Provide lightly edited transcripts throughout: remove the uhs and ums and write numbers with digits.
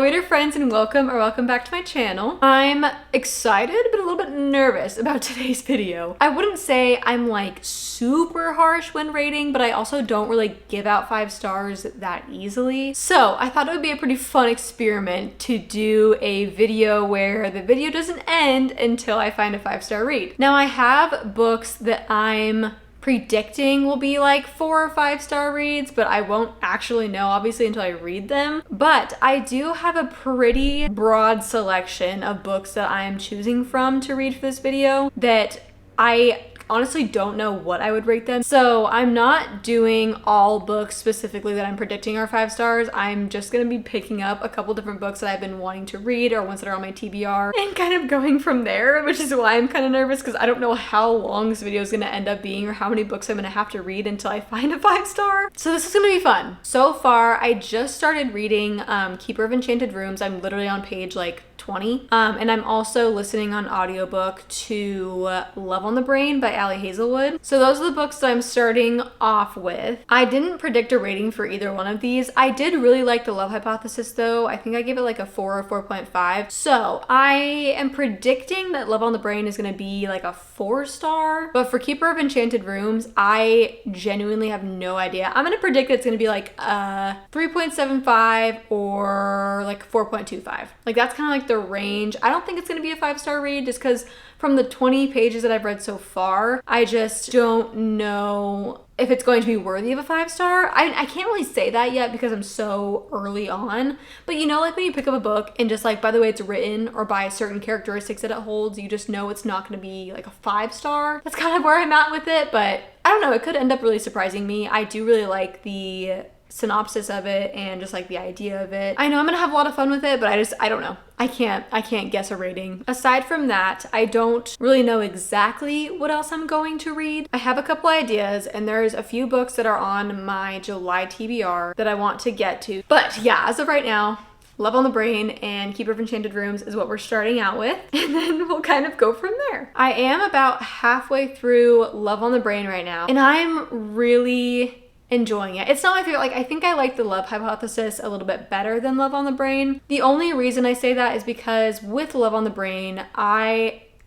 Hello reader friends and welcome back to my channel. I'm excited but a little bit nervous about today's video. I wouldn't say I'm like super harsh when rating, but I also don't really give out 5 stars that easily. So I thought it would be a pretty fun experiment to do a video where the video doesn't end until I find a 5-star read. Now I have books that I'm predicting will be like 4 or 5-star reads, but I won't actually know obviously until I read them. But I do have a pretty broad selection of books that I am choosing from to read for this video that I honestly don't know what I would rate them. So I'm not doing all books specifically that I'm predicting are 5 stars. I'm just gonna be picking up a couple different books that I've been wanting to read or ones that are on my TBR and kind of going from there, which is why I'm kind of nervous because I don't know how long this video is gonna end up being or how many books I'm gonna have to read until I find a 5-star. So this is gonna be fun. So far, I just started reading Keeper of Enchanted Rooms. I'm literally on page like 20. And I'm also listening on audiobook to Love on the Brain by Ali Hazelwood. So those are the books that I'm starting off with. I didn't predict a rating for either one of these. I did really like The Love Hypothesis though. I think I gave it like a 4 or 4.5. So I am predicting that Love on the Brain is gonna be like a 4-star. But for Keeper of Enchanted Rooms, I genuinely have no idea. I'm gonna predict it's gonna be like a 3.75 or like 4.25. Like that's kind of like the range. I don't think it's gonna be a 5-star read just because from the 20 pages that I've read so far, I just don't know if it's going to be worthy of a 5-star. I can't really say that yet because I'm so early on. But you know, like when you pick up a book and just like by the way it's written or by certain characteristics that it holds, you just know it's not gonna be like a 5-star. That's kind of where I'm at with it, but I don't know, it could end up really surprising me. I do really like the synopsis of it and just like the idea of it. I know I'm gonna have a lot of fun with it, but I don't know. I can't guess a rating. Aside from that, I don't really know exactly what else I'm going to read. I have a couple ideas and there's a few books that are on my July TBR that I want to get to. But yeah, as of right now, Love on the Brain and Keeper of Enchanted Rooms is what we're starting out with, and then we'll kind of go from there. I am about halfway through Love on the Brain right now, and I'm really enjoying it. It's not my favorite. Like, I think I like The Love Hypothesis a little bit better than Love on the Brain. The only reason I say that is because with Love on the Brain,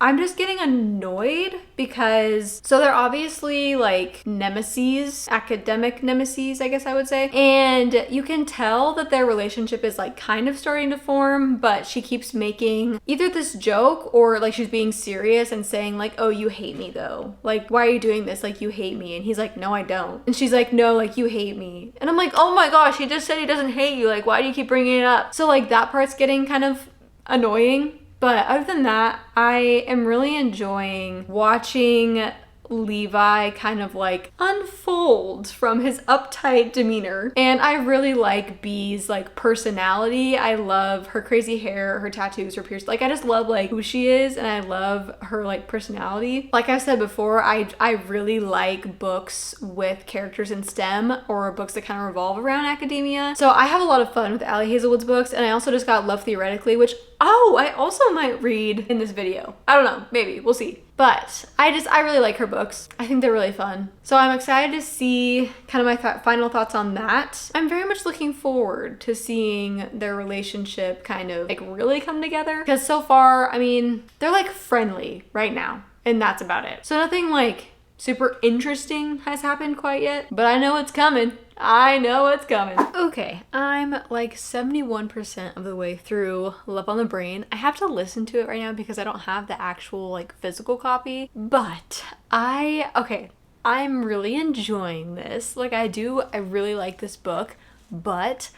I'm just getting annoyed because, so they're obviously like nemesis, academic nemesis, I guess I would say. And you can tell that their relationship is like kind of starting to form, but she keeps making either this joke or like she's being serious and saying like, oh, you hate me though. Like, why are you doing this? Like, you hate me. And he's like, no, I don't. And she's like, no, like you hate me. And I'm like, oh my gosh, he just said he doesn't hate you. Like, why do you keep bringing it up? So like that part's getting kind of annoying. But other than that, I am really enjoying watching Levi kind of like unfold from his uptight demeanor. And I really like Bee's like personality. I love her crazy hair, her tattoos, her pierced. Like I just love like who she is and I love her like personality. Like I said before, I really like books with characters in STEM or books that kind of revolve around academia. So I have a lot of fun with Ali Hazelwood's books, and I also just got Love Theoretically, which I also might read in this video. I don't know, maybe, we'll see. But I really like her books. I think they're really fun. So I'm excited to see kind of my final thoughts on that. I'm very much looking forward to seeing their relationship kind of like really come together. Because so far, I mean, they're like friendly right now. And that's about it. So nothing like super interesting has happened quite yet. But I know it's coming. I know it's coming. Okay, I'm like 71% of the way through Love on the Brain. I have to listen to it right now because I don't have the actual like physical copy, but I'm really enjoying this. Like I really like this book, but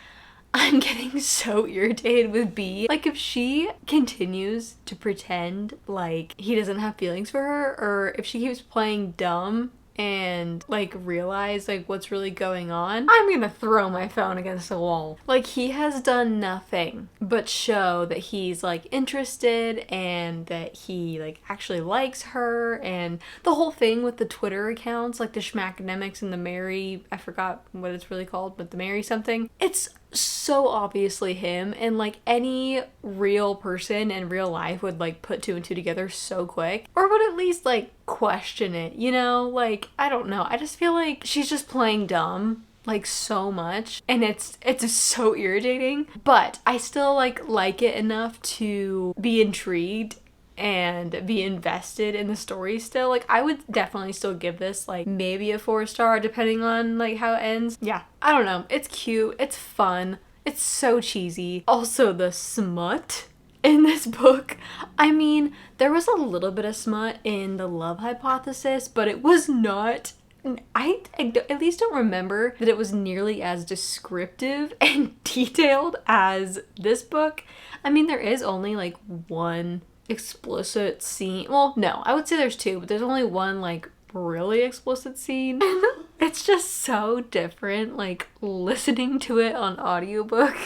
I'm getting so irritated with Bee. Like if she continues to pretend like he doesn't have feelings for her, or if she keeps playing dumb and like realize like what's really going on, I'm gonna throw my phone against the wall. Like he has done nothing but show that he's like interested and that he like actually likes her, and the whole thing with the Twitter accounts like the Schmackademics and the Mary, I forgot what it's really called, but the Mary something, it's so obviously him, and like any real person in real life would like put 2 and 2 together so quick, or would at least like question it, you know? Like I don't know, I just feel like she's just playing dumb like so much, and it's so irritating, but I still like it enough to be intrigued and be invested in the story still. Like, I would definitely still give this like maybe a 4-star depending on like how it ends. Yeah, I don't know. It's cute, it's fun, it's so cheesy. Also, the smut in this book. I mean, there was a little bit of smut in The Love Hypothesis, but it was not, I at least don't remember that it was nearly as descriptive and detailed as this book. I mean, there is only like one explicit scene. Well, no, I would say there's two, but there's only one like really explicit scene. It's just so different, like listening to it on audiobook.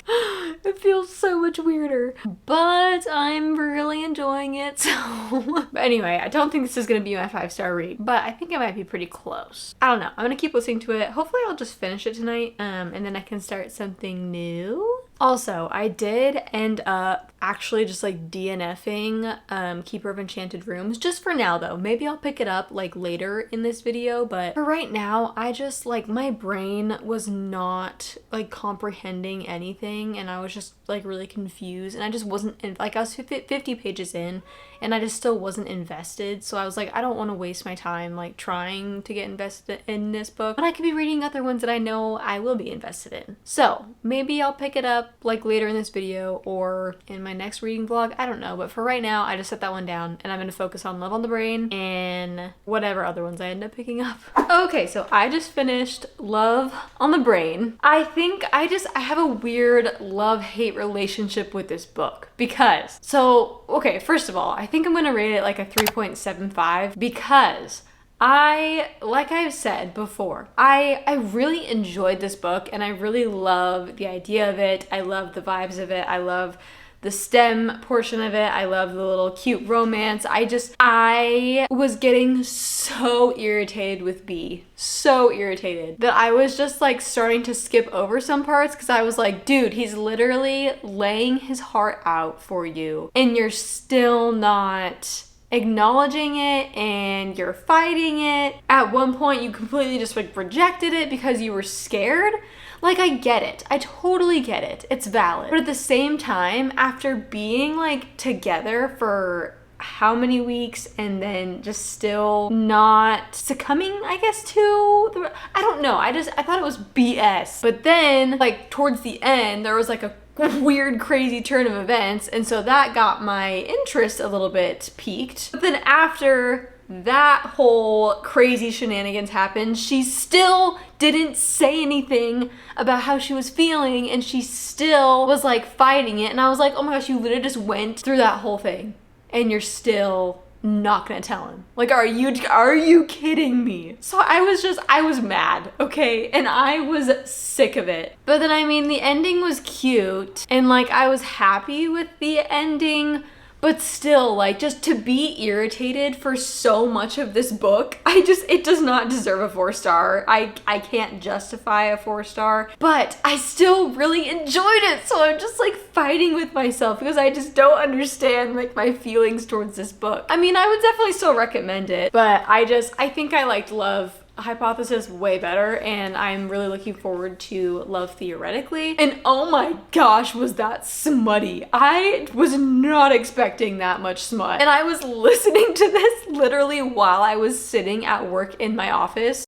It feels so much weirder, but I'm really enjoying it. So but anyway, I don't think this is gonna be my 5-star read, but I think it might be pretty close. I don't know, I'm gonna keep listening to it. Hopefully I'll just finish it tonight, and then I can start something new. Also, I did end up actually just like DNFing Keeper of Enchanted Rooms, just for now though. Maybe I'll pick it up like later in this video, but for right now, I just like, my brain was not like comprehending anything, and I was just like really confused, and I just wasn't like, I was 50 pages in and I just still wasn't invested. So I was like, I don't want to waste my time like trying to get invested in this book, but I could be reading other ones that I know I will be invested in. So maybe I'll pick it up like later in this video or in my next reading vlog. I don't know, but for right now I just set that one down, and I'm gonna focus on Love on the Brain and whatever other ones I end up picking up. Okay, so I just finished Love on the Brain. I think I have a weird love-hate relationship with this book because, so okay, first of all, I think I'm gonna rate it like a 3.75 because like I've said before, I really enjoyed this book, and I really love the idea of it. I love the vibes of it. I love the STEM portion of it. I love the little cute romance. I was getting so irritated with B. So irritated that I was just like starting to skip over some parts because I was like, dude, he's literally laying his heart out for you and you're still not acknowledging it, and you're fighting it. At one point you completely just like rejected it because you were scared. Like, I get it. I totally get it. It's valid. But at the same time, after being like together for how many weeks and then just still not succumbing, I guess, to the, I don't know. I thought it was BS. But then like towards the end, there was like a weird crazy turn of events, and so that got my interest a little bit piqued. But then after that whole crazy shenanigans happened, she still didn't say anything about how she was feeling, and she still was like fighting it, and I was like, oh my gosh, you literally just went through that whole thing and you're still not gonna tell him. Like, are you kidding me? So I was mad, okay? And I was sick of it. But then, I mean, the ending was cute, and like, I was happy with the ending, but still, like, just to be irritated for so much of this book, it does not deserve a 4-star. I can't justify a 4-star, but I still really enjoyed it, so I'm just like fighting with myself because I just don't understand like my feelings towards this book. I mean, I would definitely still recommend it, but I think I liked Love Hypothesis way better, and I'm really looking forward to Love Theoretically. And oh my gosh, was that smutty. I was not expecting that much smut, and I was listening to this literally while I was sitting at work in my office.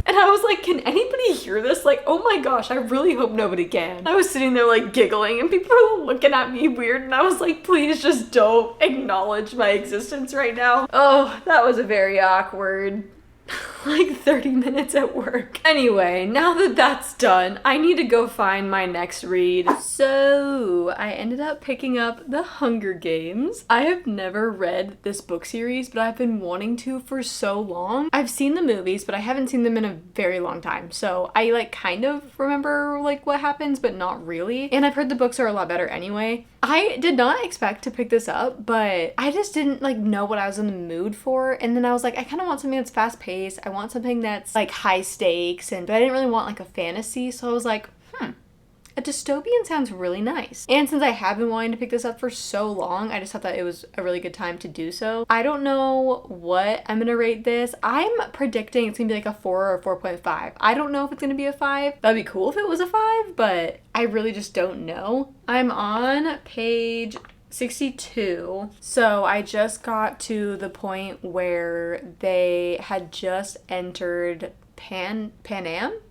And I was like, can anybody hear this? Like, oh my gosh, I really hope nobody can. I was sitting there like giggling, and people were looking at me weird, and I was like, please just don't acknowledge my existence right now. Oh, that was a very awkward like 30 minutes at work. Anyway, now that that's done, I need to go find my next read. So I ended up picking up The Hunger Games. I have never read this book series, but I've been wanting to for so long. I've seen the movies, but I haven't seen them in a very long time. So I like kind of remember like what happens, but not really. And I've heard the books are a lot better anyway. I did not expect to pick this up, but I just didn't like know what I was in the mood for. And then I was like, I kind of want something that's fast paced. I want something that's like high stakes, but I didn't really want like a fantasy. So I was like, A dystopian sounds really nice. And since I have been wanting to pick this up for so long, I just thought that it was a really good time to do so. I don't know what I'm gonna rate this. I'm predicting it's gonna be like a 4 or 4.5. I don't know if it's gonna be a 5. That'd be cool if it was a 5, but I really just don't know. I'm on page 62. So I just got to the point where they had just entered Panam,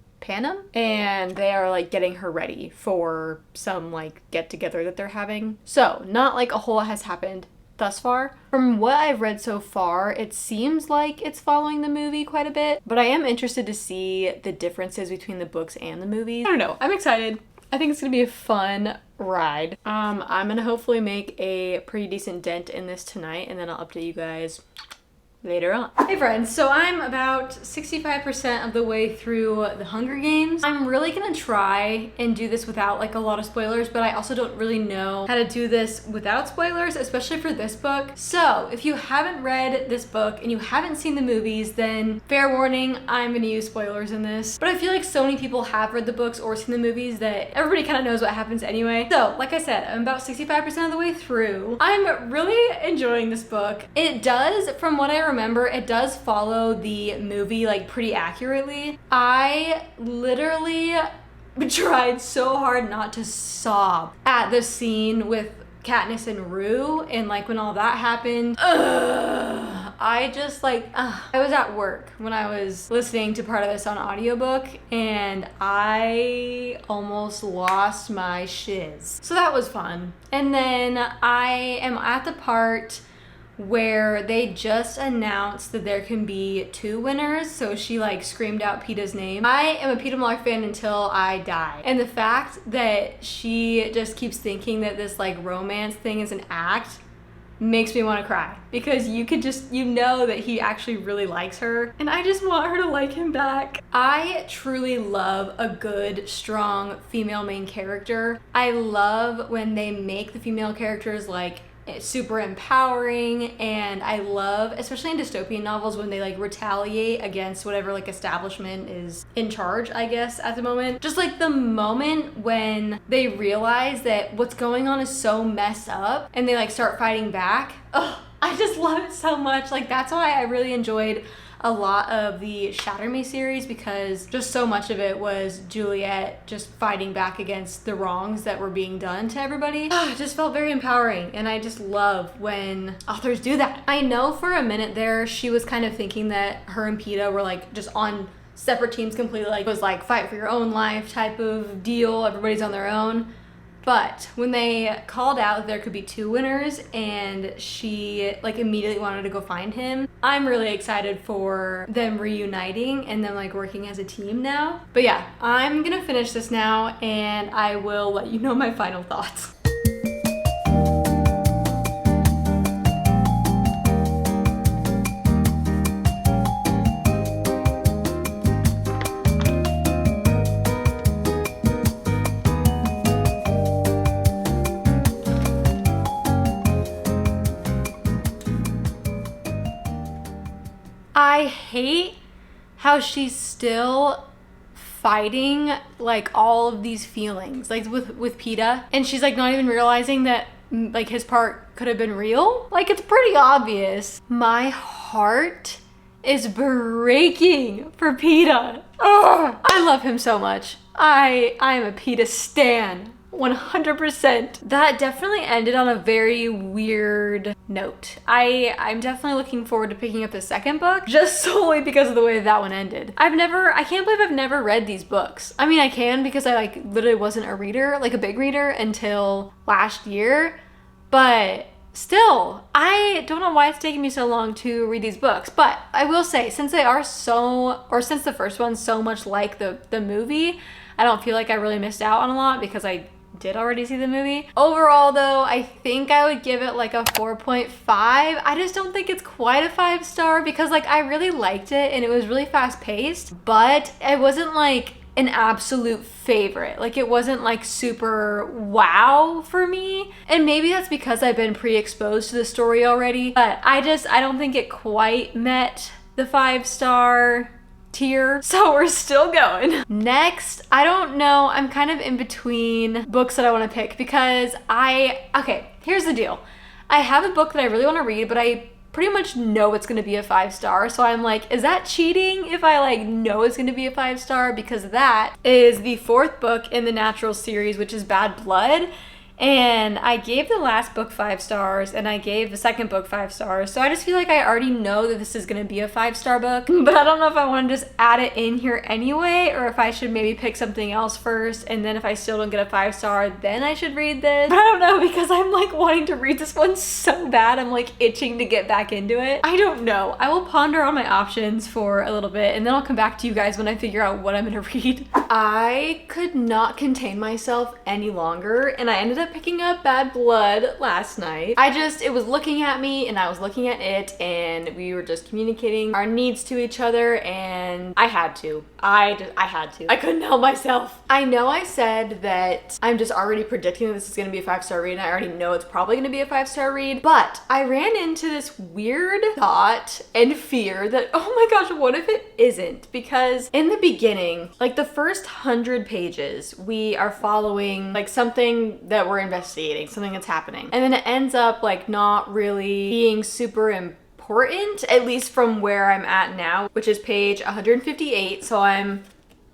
and they are like getting her ready for some like get together that they're having. So not like a whole lot has happened thus far. From what I've read so far, it seems like it's following the movie quite a bit, but I am interested to see the differences between the books and the movies. I don't know, I'm excited. I think it's gonna be a fun ride. I'm gonna hopefully make a pretty decent dent in this tonight, and then I'll update you guys later on. Hey friends, so I'm about 65% of the way through The Hunger Games. I'm really gonna try and do this without like a lot of spoilers, but I also don't really know how to do this without spoilers, especially for this book. So if you haven't read this book and you haven't seen the movies, then fair warning, I'm gonna use spoilers in this. But I feel like so many people have read the books or seen the movies that everybody kind of knows what happens anyway. So like I said, I'm about 65% of the way through. I'm really enjoying this book. It does, from what I remember, it does follow the movie like pretty accurately. I literally tried so hard not to sob at the scene with Katniss and Rue, and like when all that happened, I just like, I was at work when I was listening to part of this on audiobook, and I almost lost my shiz. So that was fun. And then I am at the part where they just announced that there can be 2 winners, so she like screamed out Peeta's name. I am a Peeta Mellark fan until I die, and the fact that she just keeps thinking that this like romance thing is an act makes me want to cry, because you could just, you know that he actually really likes her, and I just want her to like him back. I truly love a good, strong female main character. I love when they make the female characters like super empowering, and I love, especially in dystopian novels, when they like retaliate against whatever like establishment is in charge, I guess, at the moment. Just like the moment when they realize that what's going on is so messed up and they like start fighting back. Oh, I just love it so much. Like that's why I really enjoyed a lot of the Shatter Me series, because just so much of it was Juliet just fighting back against the wrongs that were being done to everybody. It just felt very empowering, and I just love when authors do that. I know for a minute there she was kind of thinking that her and Peeta were like just on separate teams completely, like it was like fight for your own life type of deal, everybody's on their own. But when they called out that there could be 2 winners and she like immediately wanted to go find him, I'm really excited for them reuniting and them like working as a team now. But yeah, I'm gonna finish this now and I will let you know my final thoughts. I hate how she's still fighting like all of these feelings like with Peeta, and she's like not even realizing that like his part could have been real. Like it's pretty obvious. My heart is breaking for Peeta. Ugh, I love him so much. I am a Peeta stan. 100%. That definitely ended on a very weird note. I'm definitely looking forward to picking up the second book just solely because of the way that one ended. I can't believe I've never read these books. I mean, I can because I like literally wasn't a reader, like a big reader until last year, but still, I don't know why it's taking me so long to read these books. But I will say, since they are since the first one's so much like the movie, I don't feel like I really missed out on a lot because I did already see the movie. Overall though, I think I would give it like a 4.5. I just don't think it's quite a 5-star because like I really liked it and it was really fast paced, but it wasn't like an absolute favorite. Like it wasn't like super wow for me. And maybe that's because I've been pre-exposed to the story already, but I don't think it quite met the 5-star tier, so we're still going. Next, I don't know, I'm kind of in between books that I want to pick because okay, here's the deal. I have a book that I really want to read, but I pretty much know it's going to be a 5-star, so I'm like, is that cheating if I like know it's going to be a 5-star? Because that is the 4th book in the Natural series, which is Bad Blood. And I gave the last book 5 stars and I gave the second book 5 stars. So I just feel like I already know that this is going to be a 5-star book, but I don't know if I want to just add it in here anyway, or if I should maybe pick something else first. And then if I still don't get a 5-star, then I should read this. But I don't know, because I'm like wanting to read this one so bad. I'm like itching to get back into it. I don't know. I will ponder on my options for a little bit and then I'll come back to you guys when I figure out what I'm going to read. I could not contain myself any longer and I ended up picking up Bad Blood last night. It was looking at me and I was looking at it and we were just communicating our needs to each other and I had to. I had to. I couldn't help myself. I know I said that I'm just already predicting that this is gonna be a 5-star read and I already know it's probably gonna be a 5-star read, but I ran into this weird thought and fear that, oh my gosh, what if it isn't? Because in the beginning, like the first 100 pages, we are following like something that we're investigating, something that's happening. And then it ends up like not really being super important, at least from where I'm at now, which is page 158. So I'm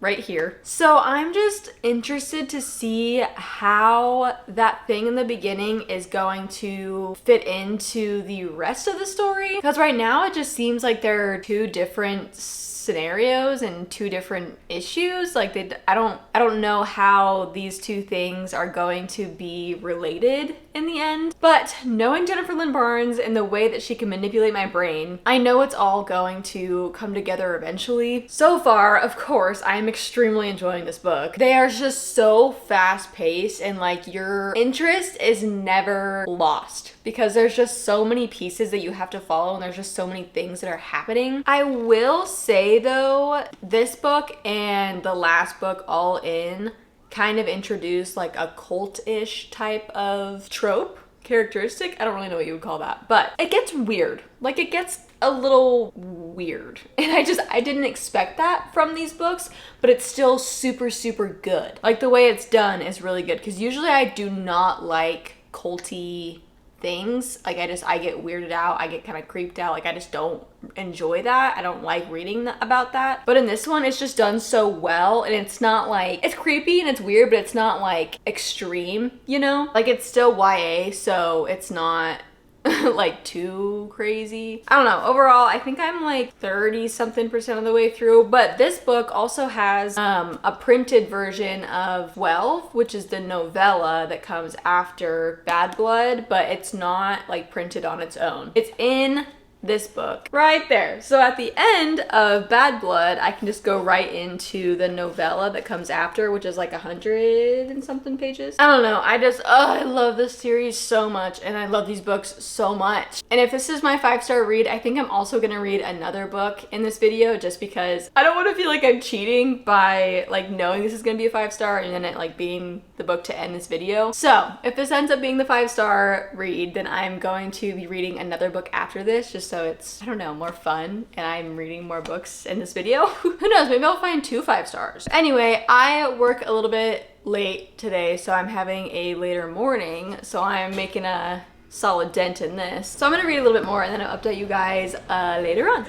right here. So I'm just interested to see how that thing in the beginning is going to fit into the rest of the story. Because right now it just seems like there are 2 different scenarios and 2 different issues. Like I don't know how these 2 things are going to be related in the end. But knowing Jennifer Lynn Barnes and the way that she can manipulate my brain, I know it's all going to come together eventually. So far, of course, I am extremely enjoying this book. They are just so fast paced and like your interest is never lost because there's just so many pieces that you have to follow and there's just so many things that are happening. I will say though, this book and the last book all in kind of introduced like a cult-ish type of trope, characteristic. I don't really know what you would call that, but it gets weird. Like it gets a little weird. And I didn't expect that from these books, but it's still super, super good. Like the way it's done is really good because usually I do not like culty things. Like I get weirded out. I get kind of creeped out. Like I just don't enjoy that. I don't like reading about that. But in this one, it's just done so well and it's not like, it's creepy and it's weird, but it's not like extreme, you know? Like it's still YA, so it's not like too crazy. I don't know. Overall, I think I'm like 30-something% of the way through, but this book also has a printed version of 12, which is the novella that comes after Bad Blood, but it's not like printed on its own. It's in this book right there. So at the end of Bad Blood, I can just go right into the novella that comes after, which is like 100 and something pages. I don't know. I love this series so much and I love these books so much. And if this is my 5-star read, I think I'm also gonna read another book in this video just because I don't want to feel like I'm cheating by like knowing this is gonna be a 5-star and then it like being the book to end this video. So if this ends up being the 5-star read, then I'm going to be reading another book after this just so it's, I don't know, more fun and I'm reading more books in this video. Who knows, maybe I'll find 2 5-stars. Anyway, I work a little bit late today, so I'm having a later morning, so I'm making a solid dent in this. So I'm gonna read a little bit more and then I'll update you guys later on.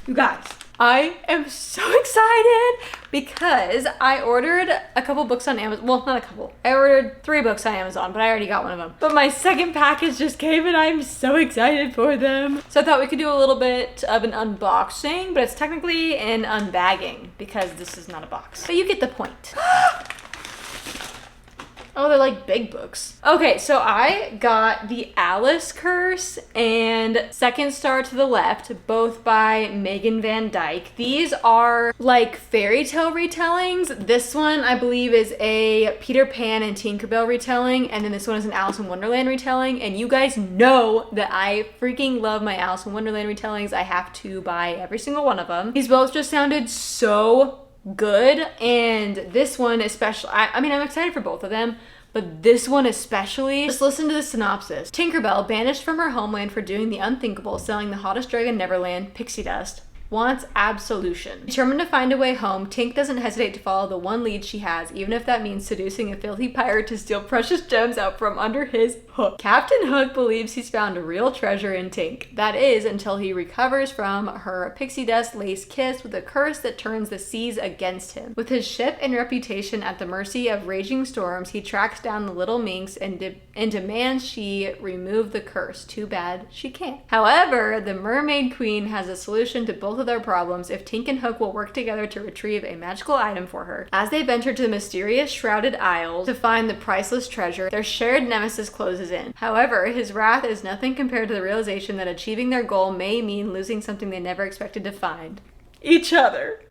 You guys, I am so excited because I ordered a couple books on Amazon. Well, not a couple. I ordered 3 books on Amazon, but I already got one of them. But my second package just came and I'm so excited for them. So I thought we could do a little bit of an unboxing, but it's technically an unbagging because this is not a box. But you get the point. Oh, they're like big books. Okay, so I got The Alice Curse and Second Star to the Left, both by Megan Van Dyke. These are like fairy tale retellings. This one, I believe, is a Peter Pan and Tinkerbell retelling, and then this one is an Alice in Wonderland retelling, and you guys know that I freaking love my Alice in Wonderland retellings. I have to buy every single one of them. These both just sounded so good, and this one especially, I mean, I'm excited for both of them, but this one especially. Just listen to the synopsis. Tinkerbell, banished from her homeland for doing the unthinkable, selling the hottest drug in Neverland, pixie dust, wants absolution. Determined to find a way home, Tink doesn't hesitate to follow the one lead she has, even if that means seducing a filthy pirate to steal precious gems out from under his hook. Captain Hook believes he's found a real treasure in Tink. That is, until he recovers from her pixie dust laced kiss with a curse that turns the seas against him. With his ship and reputation at the mercy of raging storms, he tracks down the little minx and demands she remove the curse. Too bad she can't. However, the Mermaid Queen has a solution to both of their problems if Tink and Hook will work together to retrieve a magical item for her. As they venture to the mysterious Shrouded Isles to find the priceless treasure, their shared nemesis closes in. However, his wrath is nothing compared to the realization that achieving their goal may mean losing something they never expected to find: each other.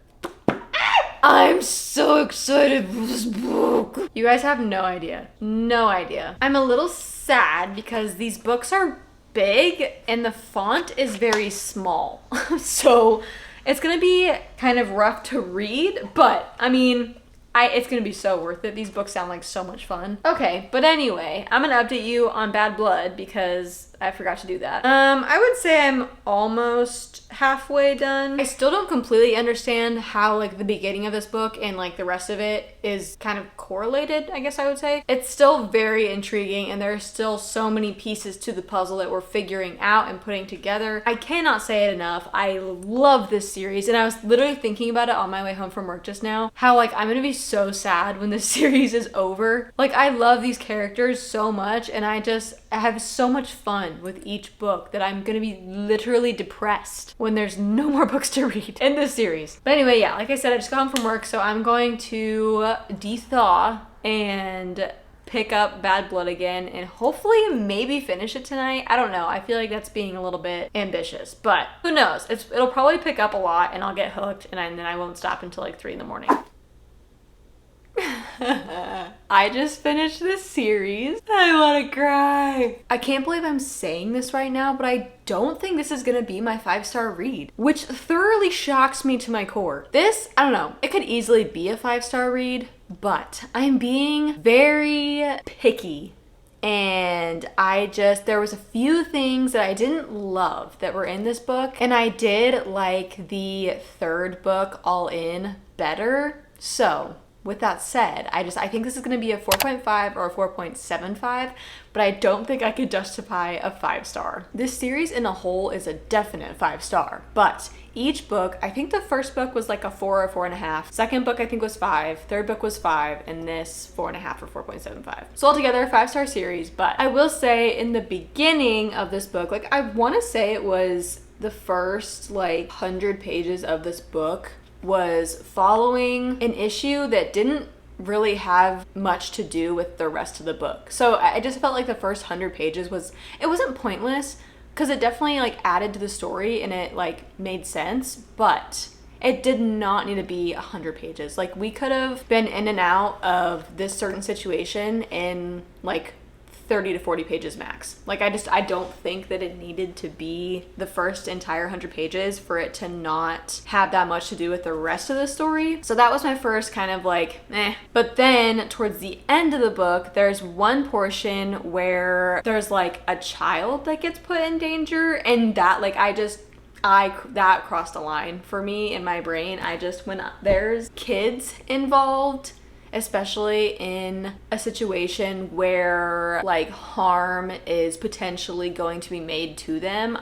I'm so excited for this book. You guys have no idea. No idea. I'm a little sad because these books are big and the font is very small. So it's gonna be kind of rough to read, but I mean, it's gonna be so worth it. These books sound like so much fun. Okay, but anyway, I'm gonna update you on Bad Blood because I forgot to do that. I would say I'm almost halfway done. I still don't completely understand how like the beginning of this book and like the rest of it is kind of correlated, I guess I would say. It's still very intriguing and there's still so many pieces to the puzzle that we're figuring out and putting together. I cannot say it enough. I love this series and I was literally thinking about it on my way home from work just now. How like I'm gonna be so sad when this series is over. Like I love these characters so much and I have so much fun with each book that I'm gonna be literally depressed when there's no more books to read in this series. But anyway, yeah, like I said, I just got home from work, so I'm going to de-thaw and pick up Bad Blood again and hopefully maybe finish it tonight. I don't know. I feel like that's being a little bit ambitious, but who knows? It'll probably pick up a lot and I'll get hooked and then I won't stop until like 3 in the morning. I just finished this series. I want to cry. I can't believe I'm saying this right now, but I don't think this is gonna be my 5-star read, which thoroughly shocks me to my core. This, I don't know, it could easily be a 5-star read, but I'm being very picky. And there was a few things that I didn't love that were in this book, and I did like the 3rd book, All In, better. So with that said, I think this is going to be a 4.5 or a 4.75, but I don't think I could justify a 5-star. This series in a whole is a definite 5-star, but each book, I think the first book was like a 4 or 4.5. Second book I think was 5. Third book was 5, and this 4.5 or 4.75. So altogether, a 5-star series. But I will say in the beginning of this book, like I want to say it was the first like 100 pages of this book was following an issue that didn't really have much to do with the rest of the book. So I just felt like the first 100 pages it wasn't pointless because it definitely like added to the story and it like made sense, but it did not need to be 100 pages. Like we could have been in and out of this certain situation in like 30 to 40 pages max. Like I don't think that it needed to be the first entire 100 pages for it to not have that much to do with the rest of the story. So that was my first kind of like, eh. But then towards the end of the book, there's one portion where there's like a child that gets put in danger, and that like that crossed a line for me in my brain. When there's kids involved, especially in a situation where like harm is potentially going to be made to them,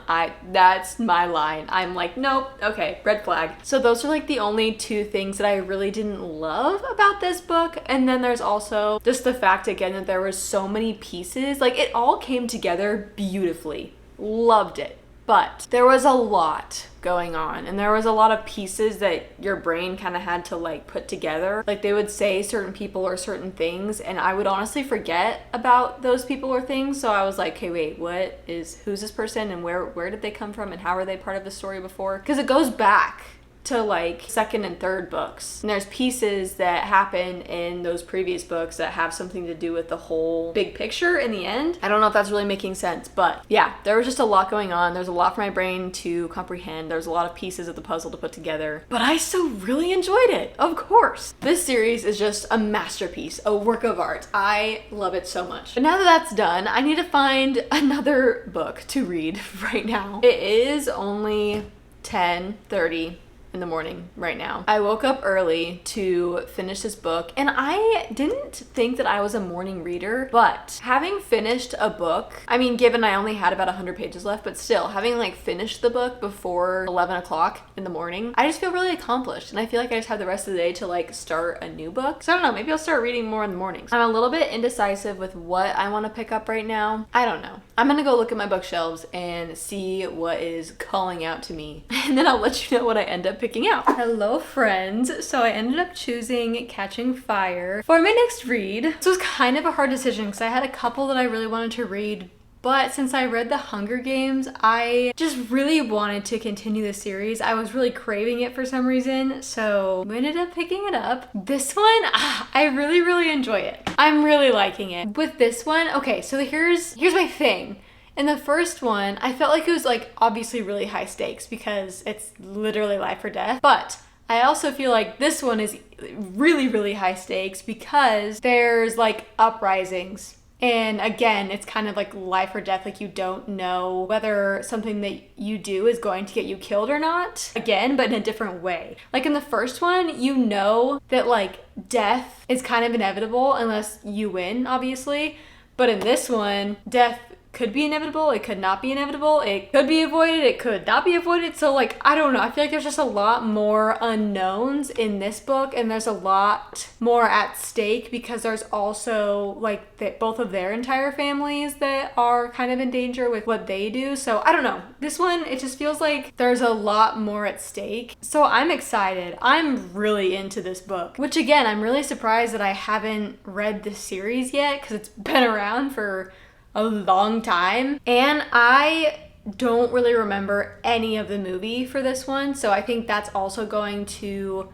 that's my line. I'm like, nope, okay, red flag. So those are like the only 2 things that I really didn't love about this book. And then there's also just the fact again that there was so many pieces. Like it all came together beautifully. Loved it. But there was a lot going on and there was a lot of pieces that your brain kind of had to like put together. Like they would say certain people or certain things and I would honestly forget about those people or things. So I was like, okay, wait, who's this person and where did they come from and how are they part of the story before? Because it goes back to like second and third books. And there's pieces that happen in those previous books that have something to do with the whole big picture in the end. I don't know if that's really making sense, but yeah, there was just a lot going on. There's a lot for my brain to comprehend. There's a lot of pieces of the puzzle to put together, but I still really enjoyed it, of course. This series is just a masterpiece, a work of art. I love it so much. But now that that's done, I need to find another book to read right now. It is only 10:30 in the morning right now. I woke up early to finish this book, and I didn't think that I was a morning reader, but having finished a book, I mean, given I only had about 100 pages left, but still, having like finished the book before 11 o'clock in the morning, I just feel really accomplished, and I feel like I just have the rest of the day to like start a new book. So I don't know, maybe I'll start reading more in the mornings. I'm a little bit indecisive with what I want to pick up right now. I don't know. I'm gonna go look at my bookshelves and see what is calling out to me, and then I'll let you know what I end up picking out. Hello friends. So I ended up choosing Catching Fire for my next read. So it was kind of a hard decision because I had a couple that I really wanted to read, but since I read The Hunger Games, I just really wanted to continue the series. I was really craving it for some reason, so we ended up picking it up. This one, I really enjoy it. I'm really liking it. With this one, okay, so here's my thing. In the first one, I felt like it was like obviously really high stakes because it's literally life or death. But I also feel like this one is really high stakes because there's like uprisings. And again, it's kind of like life or death. Like you don't know whether something that you do is going to get you killed or not. Again, but in a different way. Like in the first one, you know that like death is kind of inevitable unless you win, obviously. But in this one, death could be inevitable, it could not be inevitable, it could be avoided, it could not be avoided. So like, I don't know, I feel like there's just a lot more unknowns in this book, and there's a lot more at stake because there's also like both of their entire families that are kind of in danger with what they do. So I don't know, this one, it just feels like there's a lot more at stake. So I'm excited. I'm really into this book, which again, I'm really surprised that I haven't read this series yet because it's been around for a long time, and I don't really remember any of the movie for this one, so I think that's also going to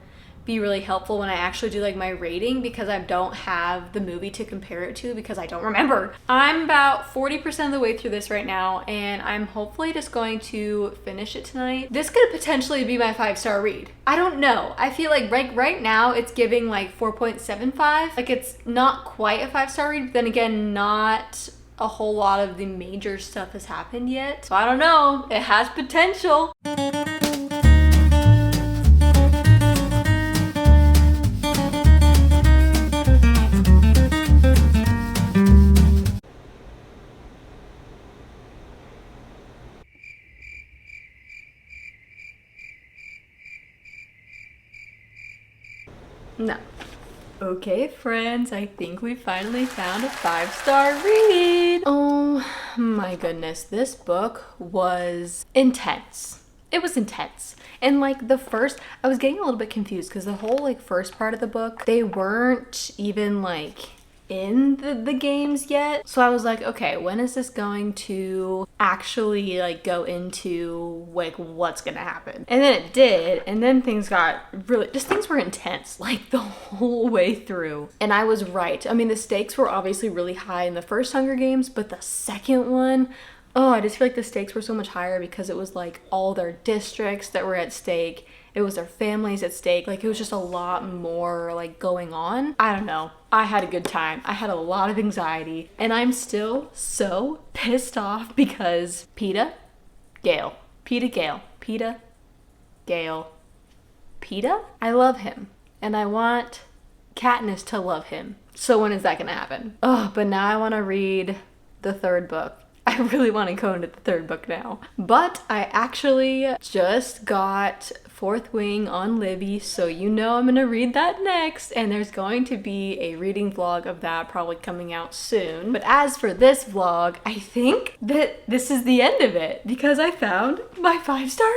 be really helpful when I actually do like my rating because I don't have the movie to compare it to because I don't remember. I'm about 40% of the way through this right now, and I'm hopefully just going to finish it tonight. This could potentially be my 5-star read. I don't know. I feel like right now it's giving like 4.75. Like it's not quite a 5-star read, but then again, not a whole lot of the major stuff has happened yet. So I don't know, it has potential. No. Okay, friends, I think we finally found a 5-star read. Oh my goodness, this book was intense. It was intense. And like I was getting a little bit confused because the whole like first part of the book, they weren't even like in the games yet. So I was like, okay, when is this going to actually like go into like what's gonna happen? And then it did, and then things were intense like the whole way through. And I was right. I mean, the stakes were obviously really high in the first Hunger Games, but the second one, oh, I just feel like the stakes were so much higher because it was like all their districts that were at stake. It was their families at stake. Like it was just a lot more like going on. I don't know. I had a good time. I had a lot of anxiety, and I'm still so pissed off because Peeta Gale. I love him, and I want Katniss to love him. So when is that gonna happen? Oh, but now I want to read the third book. I really want to go into the third book now. But I actually just got Fourth Wing on Libby, so you know I'm gonna read that next, and there's going to be a reading vlog of that probably coming out soon. But as for this vlog, I think that this is the end of it because I found my 5-star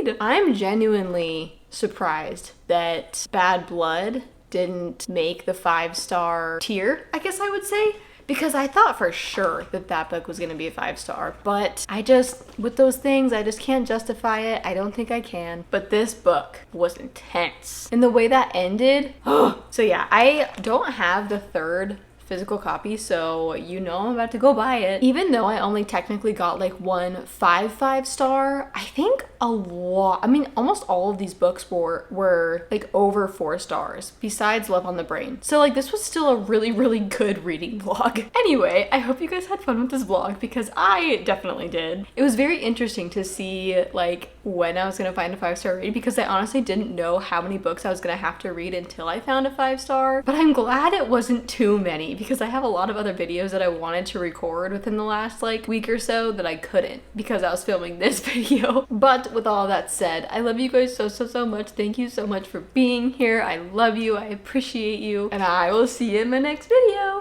read. I'm genuinely surprised that Bad Blood didn't make the 5-star tier, I guess I would say, because I thought for sure that that book was gonna be a 5-star, but I just, with those things, I just can't justify it. I don't think I can. But this book was intense. And the way that ended, so yeah, I don't have the third physical copy, so you know I'm about to go buy it. Even though I only technically got like one 5-star, I think a lot, I mean almost all of these books were like over 4 stars besides Love on the Brain. So like this was still a really good reading vlog. Anyway, I hope you guys had fun with this vlog because I definitely did. It was very interesting to see like when I was gonna find a 5-star read because I honestly didn't know how many books I was gonna have to read until I found a 5-star, but I'm glad it wasn't too many because I have a lot of other videos that I wanted to record within the last like week or so that I couldn't because I was filming this video. But with all that said, I love you guys so much. Thank you so much for being here. I love you, I appreciate you, and I will see you in my next video.